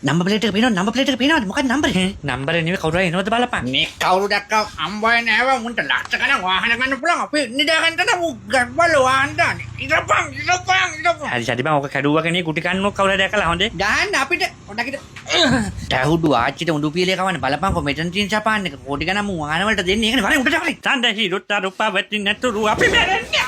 Number plate එක පේනවද? Number plate එක පේනවද? මොකක්ද නම්බරේ? නම්බරේ නෙවෙයි කවුරු හරි එනවද බලපන්. මේ කවුරු දැක්කව අම්බය නෑව මුන්ට ලක්ෂ ගණන් වාහන ගන්න පුළුවන් අපි නිදාගන්න තන මු ගබ්බල වාහන දාන්න ඉරපන් හරි සටි බං ඔක කැඩුවා කෙනේ කුටි කන්නෝ කවුරු හරි දැකලා හොඳේ. දාන්න අපිට පොඩකට ටැහුඩු ආච්චිට උඩු පියලේ කවන්නේ බලපන්කො මෙතන තියෙන සපාන්න එක කෝටි ගණන් මු වාහන වලට දෙන්නේ. ඒකනේ වරේ උඩට වරේ. තණ්ඩ හිරුත්ත රුප්පවති නැතුරු අපි මෙරෙන්නේ.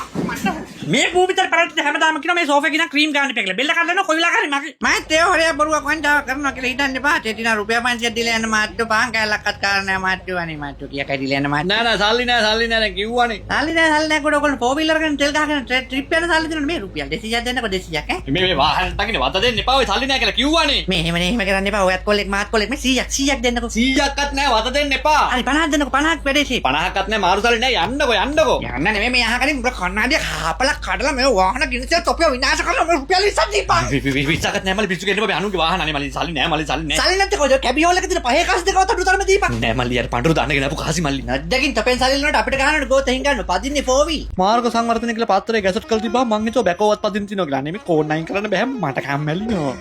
මේ පූපිතල් පරද්ද හැමදාම කියනවා මේ සෝෆේ ගිනා ක්‍රීම් ගන්න ඉප කියලා. බෙල්ල කඩන කොයිලා කරේ මගේ. මයිත් ඒ හොරේ බරුවක් වන්දා කරනවා කියලා හිතන්න එපා. ටෙටිනා රුපියල් 500ක් දීලා යන මාත්තු පහන් කැලක්වත් කාරණා මාත්තු අනේ මාත්තු කියා කැඩිලා යන මාත්තු. නෑ සල්ලි නෑ කිව්වනේ. සල්ලි නෑ කොට ඔයගොල්ලෝ 4 wheeler ගන්න තෙල් ගහගෙන ට්‍රිප් යන සල්ලි දෙනවා මේ රුපියල් 200ක් දෙන්නකො 200ක් ඈ. මේ වාහනට නගින්න වත දෙන්න එපා. ඔය සල්ලි නෑ කියලා කිව්වනේ. මේ එහෙම කරන්න එපා. ඔයත් කොල්ලෙක් මාත් කොල්ලෙක් මේ 100ක් දෙන්නකො. 100ක්වත් නෑ වත දෙන්න එපා. හරි 50ක් දෙන්නකො 50ක් වැඩේසි. 50ක්වත් නෑ මාරු සල්ලි නෑ යන්නකෝ. යන්න නෙමෙයි මේ අහකරින් මුර කන්නාඩිය කාපලා කඩලා මේ වාහන ගිනිසෙ තොපිය විනාශ කරලා මේ රුපියල් 20ක් දීපන්. 20ක්වත් නෑ මල්ලි පිස්සු කෙන්න බෑ අනුන්ගේ වාහන අනේ මල්ලි සල්ලි නෑ. සල්ලි නැත්te කොහෙද කැබියෝල් එක දින පහේ කාස් දෙකව තඩුතරම දීපන්. නෑ මල්ලි යාර පඬුරු දාන්න ගෙනපු කාසි මල්ලි. නැද්දකින් තපෙන් සල්ලි වලට අපිට ගහන්නට ගෝත හින් ගන්න පදින්නේ 4 wheel. මාර්ග සංවර්ධනය කියලා පාත්‍රයේ ගැසට් කරලා තිබ්බා මං හිතුවා බැකෝවත් පදින්න තියනවා කියලා. නෙමෙයි කෝඩ් 9 කරන්න බෑ මට කම්මැලි නෝ.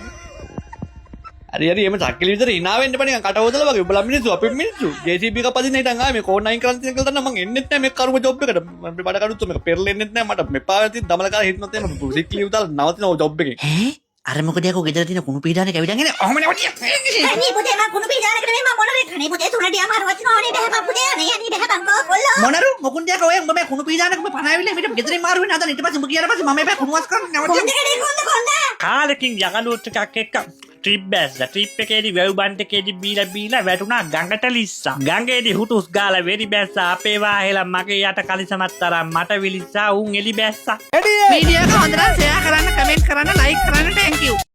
හරි එම සක්කලි විතර hina වෙන්න බෑ නිකන් කට හොදලා වගේ උඹලා මිනිස්සු අපි මිනිස්සු JCB එක පදින්න හිටන් ආවේ මේ කෝඩ් 9 කරන්න තියෙන කියලා තමයි මං එන්නෙත් නෑ මේ කරුම ජොබ් එකට මම බඩ කඩුත් මේක පෙරලෙන්නෙත් නෑ මට මෙපා වෙති දමල කාලා හිටනොත් එන සික් ලීව් දාලා නවතින ජොබ් එකේ ඈ අර මොකද යකෝ ගෙදර තියෙන කුණු පීඩානේ කැවිදන් එන්නේ. ඔහම නෙවටිය. අනේ පුතේ මම කුණු පීඩානකට නෙමෙයි මම මොනරේ කනේ පුතේ තුනට යමාරුවත් නෝනේ බහැපන් පුතේ අනේ බහැපන් කොල්ලෝ. මොනරු මොකුන් දෙයක ඔය උඹ මේ කුණු පීඩානක උඹ පණාවිල්ල මෙතන ගෙදරින් මාරු වෙන්න හදන ඊට පස්සේ උඹ ගියාට පස්සේ මම එපා කුණුවස් කරන්න නැවතිය. කොන්ද කාලෙකින් යකලුත් එකක් එක්ක ට්‍රිප් බැස්ලා ට්‍රිප් එකේදී වැව් බන්ට් එකේදී බීලා වැටුණා ගඟට ලිස්සා. ගඟේදී හුටුස් ගාලා වෙරි බැස්සා අපේ වාහෙලා මගේ යට කලිසමත් තරම් මට විලිස්සා උන් එලි බැස්සා. වීඩියෝ එක හොඳට ෂෙයා කරන්න කමෙන්ට් කරන්න ලයික් කරන්න thank you.